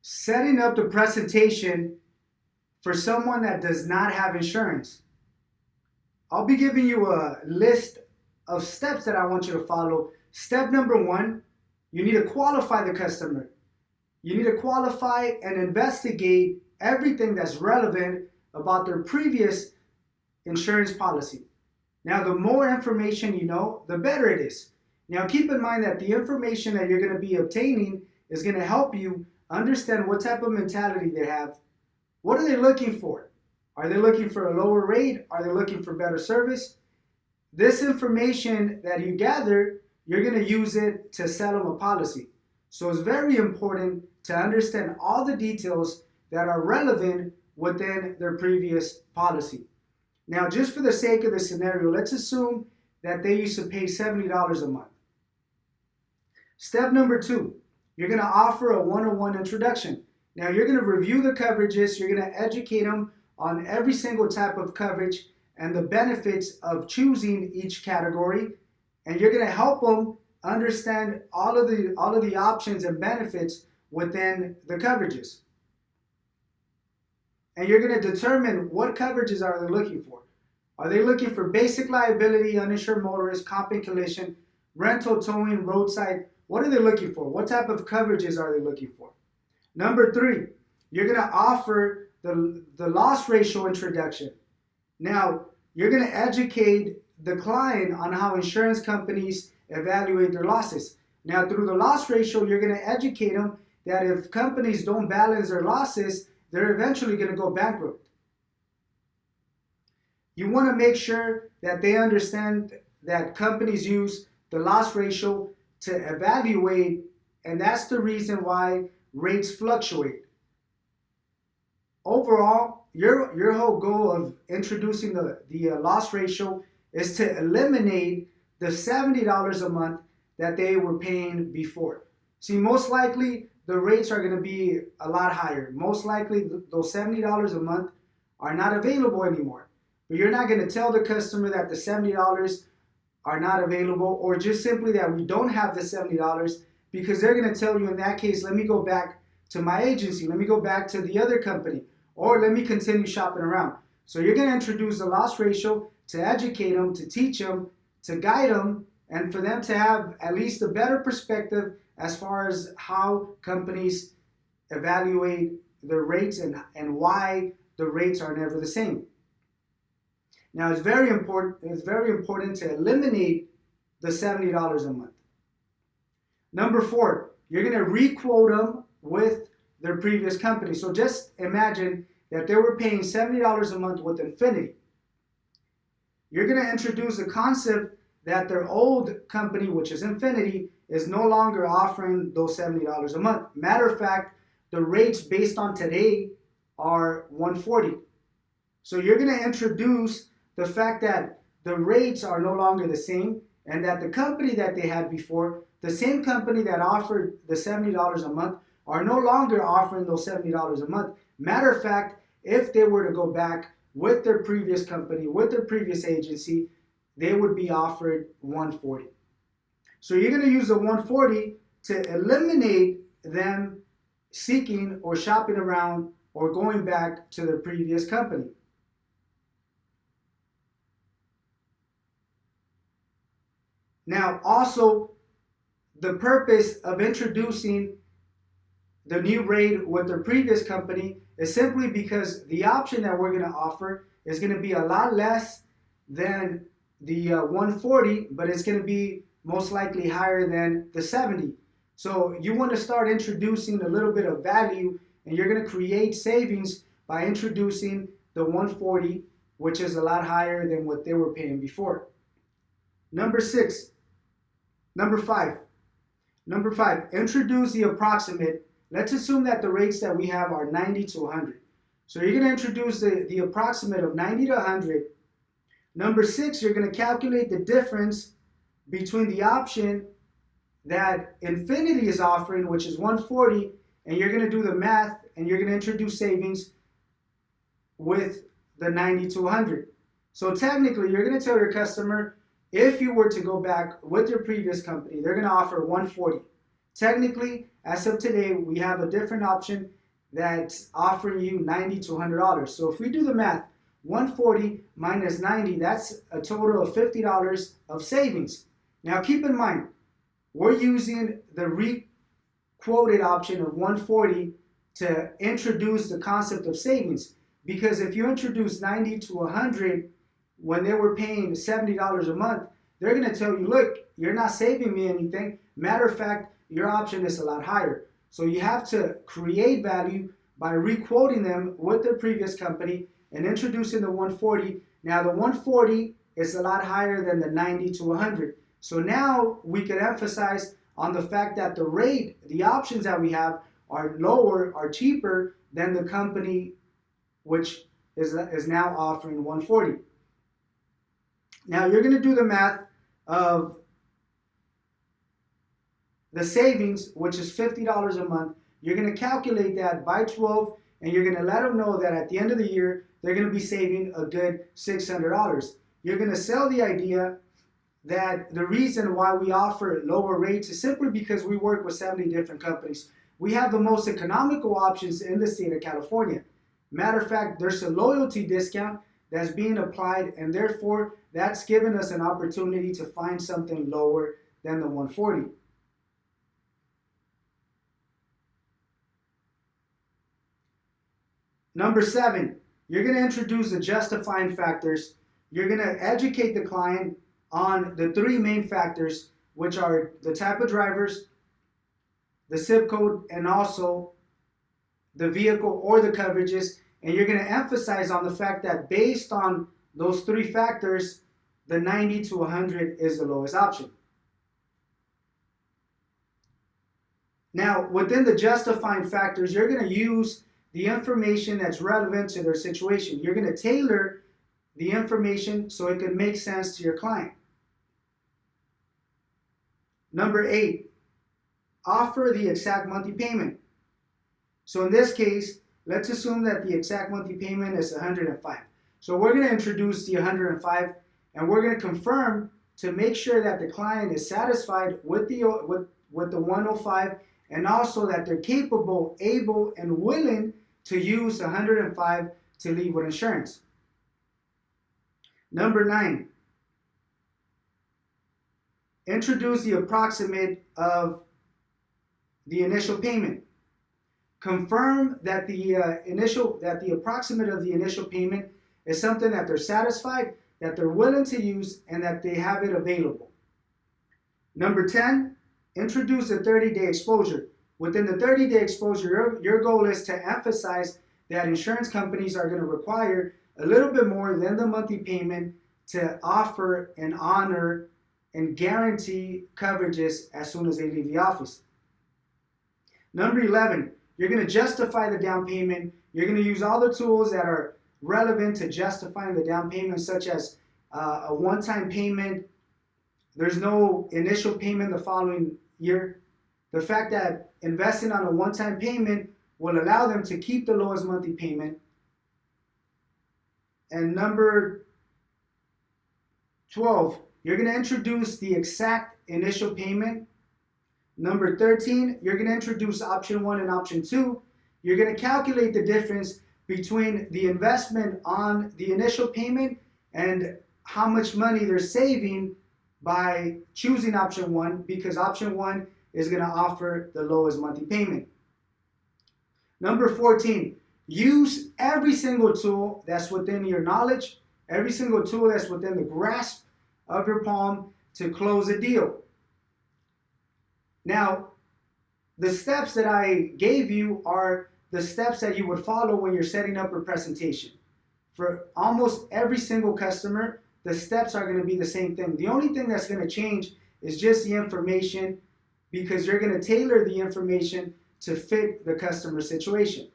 setting up the presentation for someone that does not have insurance. I'll be giving you a list of steps that I want you to follow. Step number one, you need to qualify the customer. You need to qualify and investigate everything that's relevant about their previous insurance policy. Now, the more information you know, the better it is. Now, keep in mind that the information that you're going to be obtaining is going to help you understand what type of mentality they have. What are they looking for? Are they looking for a lower rate? Are they looking for better service? This information that you gather, you're going to use it to sell them a policy. So it's very important to understand all the details that are relevant within their previous policy. Now, just for the sake of the scenario, let's assume that they used to pay $70 a month. Step number two, you're going to offer a one-on-one introduction. Now, you're going to review the coverages. You're going to educate them on every single type of coverage and the benefits of choosing each category. And you're going to help them understand all of the options and benefits within the coverages. And you're going to determine what coverages are they looking for. Are they looking for basic liability, uninsured motorist, comp and collision, rental, towing, roadside? What are they looking for? What type of coverages are they looking for? Number three, you're going to offer the loss ratio introduction. Now, you're going to educate the client on how insurance companies evaluate their losses. Now, through the loss ratio, you're going to educate them that if companies don't balance their losses, they're eventually going to go bankrupt. You want to make sure that they understand that companies use the loss ratio to evaluate, and that's the reason why rates fluctuate. Overall, your whole goal of introducing the loss ratio is to eliminate the $70 a month that they were paying before. See, most likely the rates are going to be a lot higher. Most likely those $70 a month are not available anymore. But you're not going to tell the customer that the $70 are not available, or just simply that we don't have the $70, because they're going to tell you, in that case, let me go back to my agency, let me go back to the other company, or let me continue shopping around. So you're going to introduce the loss ratio to educate them, to teach them, to guide them, and for them to have at least a better perspective as far as how companies evaluate their rates and why the rates are never the same. Now, it's very important to eliminate the $70 a month. Number four, you're going to re-quote them with their previous company. So just imagine that they were paying $70 a month with Infinity. You're going to introduce the concept that their old company, which is Infinity, is no longer offering those $70 a month. Matter of fact, the rates based on today are $140. So you're going to introduce the fact that the rates are no longer the same, and that the company that they had before, the same company that offered the $70 a month, are no longer offering those $70 a month. Matter of fact, if they were to go back with their previous company, with their previous agency, they would be offered $140. So you're going to use the $140 to eliminate them seeking or shopping around or going back to their previous company. Now, also, the purpose of introducing the new rate with their previous company is simply because the option that we're going to offer is going to be a lot less than the 140, but it's going to be most likely higher than the 70. So you want to start introducing a little bit of value, and you're going to create savings by introducing the 140, which is a lot higher than what they were paying before. Number five, introduce the approximate. Let's assume that the rates that we have are 90 to 100. So you're going to introduce the approximate of 90 to 100. Number 6, you're going to calculate the difference between the option that Infinity is offering, which is 140, and you're going to do the math, and you're going to introduce savings with the 90 to 100. So technically, you're going to tell your customer, if you were to go back with your previous company, they're going to offer 140. Technically, as of today, we have a different option that's offering you $90 to $100. So if we do the math, 140 minus 90, that's a total of $50 of savings. Now keep in mind, we're using the re-quoted option of 140 to introduce the concept of savings. Because if you introduce 90 to 100 when they were paying $70 a month, they're going to tell you, look, you're not saving me anything. Matter of fact, your option is a lot higher. So you have to create value by re-quoting them with their previous company and introducing the 140. Now the 140 is a lot higher than the 90 to 100. So now we can emphasize on the fact that the rate, the options that we have are lower, are cheaper than the company which is now offering 140. Now you're going to do the math of the savings, which is $50 a month. You're going to calculate that by 12, and you're going to let them know that at the end of the year, they're going to be saving a good $600. You're going to sell the idea that the reason why we offer lower rates is simply because we work with 70 different companies. We have the most economical options in the state of California. Matter of fact, there's a loyalty discount that's being applied, and therefore that's given us an opportunity to find something lower than the 140. Number 7, you're going to introduce the justifying factors. You're going to educate the client on the 3 main factors, which are the type of drivers, the zip code, and also the vehicle or the coverages. And you're going to emphasize on the fact that based on those 3 factors, the 90 to 100 is the lowest option. Now, within the justifying factors, you're going to use the information that's relevant to their situation. You're going to tailor the information so it can make sense to your client. Number 8, offer the exact monthly payment. So in this case, let's assume that the exact monthly payment is $105. So we're going to introduce the $105, and we're going to confirm to make sure that the client is satisfied with the $105, and also that they're capable, able, and willing to use $105 to leave with insurance. Number 9, introduce the approximate of the initial payment. Confirm that the approximate of the initial payment is something that they're satisfied, that they're willing to use, and that they have it available. Number 10, introduce a 30-day exposure. Within the 30-day exposure, your goal is to emphasize that insurance companies are going to require a little bit more than the monthly payment to offer and honor and guarantee coverages as soon as they leave the office. Number 11, you're going to justify the down payment. You're going to use all the tools that are relevant to justifying the down payment, such as a one-time payment. There's no initial payment the following year. The fact that investing on a one-time payment will allow them to keep the lowest monthly payment. And number 12, you're going to introduce the exact initial payment. Number 13, you're going to introduce option 1 and option 2. You're going to calculate the difference between the investment on the initial payment and how much money they're saving by choosing option 1, because option 1 is going to offer the lowest monthly payment. Number 14, use every single tool that's within your knowledge, every single tool that's within the grasp of your palm to close a deal. Now, the steps that I gave you are the steps that you would follow when you're setting up a presentation. For almost every single customer, the steps are going to be the same thing. The only thing that's going to change is just the information, because you're going to tailor the information to fit the customer situation.